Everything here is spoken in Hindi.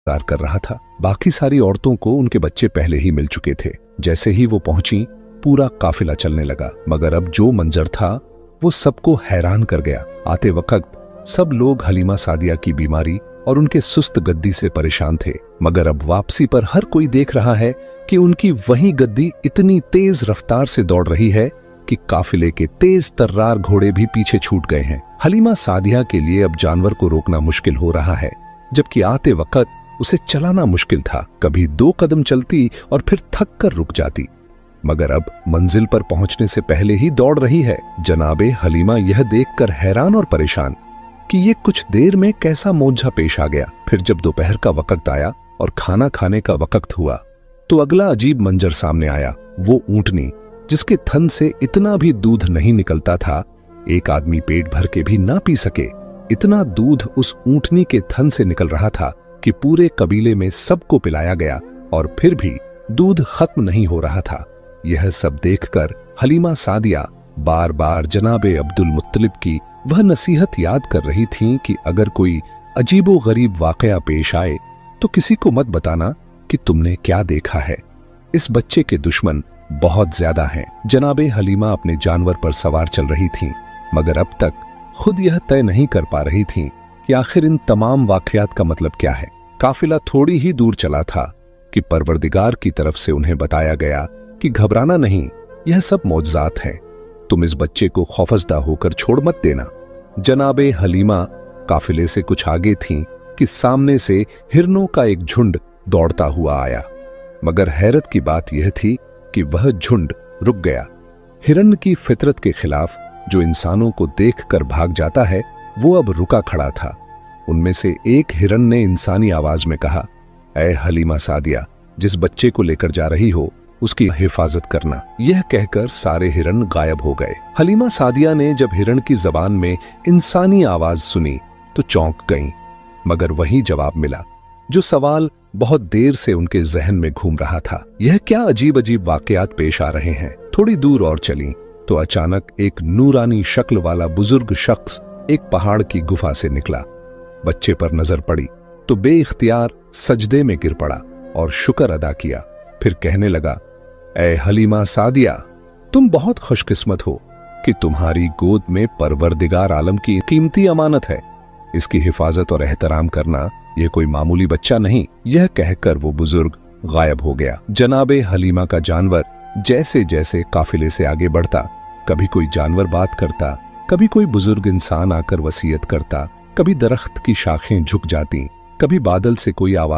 इंतजार कर रहा था। बाकी सारी औरतों को उनके बच्चे पहले ही मिल चुके थे। जैसे ही वो पहुंची, पूरा काफिला चलने लगा। मगर अब जो मंजर था वो सबको हैरान कर गया। आते वक्त सब लोग हलीमा सादिया की बीमारी और उनके सुस्त गद्दी से परेशान थे, मगर अब वापसी पर हर कोई देख रहा है कि उनकी वही गद्दी इतनी तेज रफ्तार से दौड़ रही है कि काफिले के तेज तर्रार घोड़े भी पीछे छूट गए हैं। हलीमा सादिया के लिए अब जानवर को रोकना मुश्किल हो रहा है, जबकि आते वक्त उसे चलाना मुश्किल था। कभी 2 कदम चलती और फिर थक कर रुक जाती, मगर अब मंजिल पर पहुंचने से पहले ही दौड़ रही है। जनाबे हलीमा यह देखकर हैरान और परेशान कि ये कुछ देर में कैसा मोर्चा पेश आ गया। फिर जब दोपहर का वक्त आया और खाना खाने का वक्त हुआ, तो अगला अजीब मंजर सामने आया। वो ऊंटनी जिसके थन से इतना भी दूध नहीं निकलता था, एक आदमी पेट भर के भी ना पी सके, इतना दूध उस ऊंटनी के थन से निकल रहा था कि पूरे कबीले में सबको पिलाया गया और फिर भी दूध खत्म नहीं हो रहा था। यह सब देखकर हलीमा सादिया बार बार जनाबे अब्दुल मुत्तलिब की वह नसीहत याद कर रही थीं कि अगर कोई अजीबो गरीब वाकया पेश आए तो किसी को मत बताना कि तुमने क्या देखा है। इस बच्चे के दुश्मन बहुत ज्यादा हैं। जनाबे हलीमा अपने जानवर पर सवार चल रही थीं, मगर अब तक खुद यह तय नहीं कर पा रही थीं कि आखिर इन तमाम वाकयात का मतलब क्या है। काफिला थोड़ी ही दूर चला था कि परवरदिगार की तरफ से उन्हें बताया गया कि घबराना नहीं, यह सब मौजज़ात हैं, तुम इस बच्चे को खौफजदा होकर छोड़ मत देना। जनाबे हलीमा काफिले से कुछ आगे थीं कि सामने से हिरनों का एक झुंड दौड़ता हुआ आया, मगर हैरत की बात यह थी कि वह झुंड रुक गया। हिरन की फितरत के खिलाफ जो इंसानों को देखकर भाग जाता है, वो अब रुका खड़ा था। उनमें से एक हिरन ने इंसानी आवाज में कहा, ऐ हलीमा सादिया, जिस बच्चे को लेकर जा रही हो उसकी हिफाजत करना। यह कहकर सारे हिरन गायब हो गए। हलीमा सादिया ने जब हिरन की जबान में इंसानी आवाज सुनी तो चौंक गईं, मगर वही जवाब मिला जो सवाल बहुत देर से उनके जहन में घूम रहा था। यह क्या अजीब अजीब वाकयात पेश आ रहे हैं। थोड़ी दूर और चली तो अचानक एक नूरानी शक्ल वाला बुजुर्ग शख्स एक पहाड़ की गुफा से निकला। बच्चे पर नजर पड़ी तो बेइख्तियार सजदे में गिर पड़ा और शुक्र अदा किया। फिर कहने लगा, ऐ हलीमा सादिया, तुम बहुत खुशकिस्मत हो कि तुम्हारी गोद में परवरदिगार आलम की कीमती अमानत है। इसकी हिफाजत और एहतराम करना यह कोई मामूली बच्चा नहीं। यह कहकर वो बुजुर्ग गायब हो गया। जनाबे हलीमा का जानवर जैसे जैसे काफिले से आगे बढ़ता, कभी कोई जानवर बात करता, कभी कोई बुजुर्ग इंसान आकर वसीयत करता, कभी दरख्त की शाखें झुक जाती, कभी बादल से कोई आवाज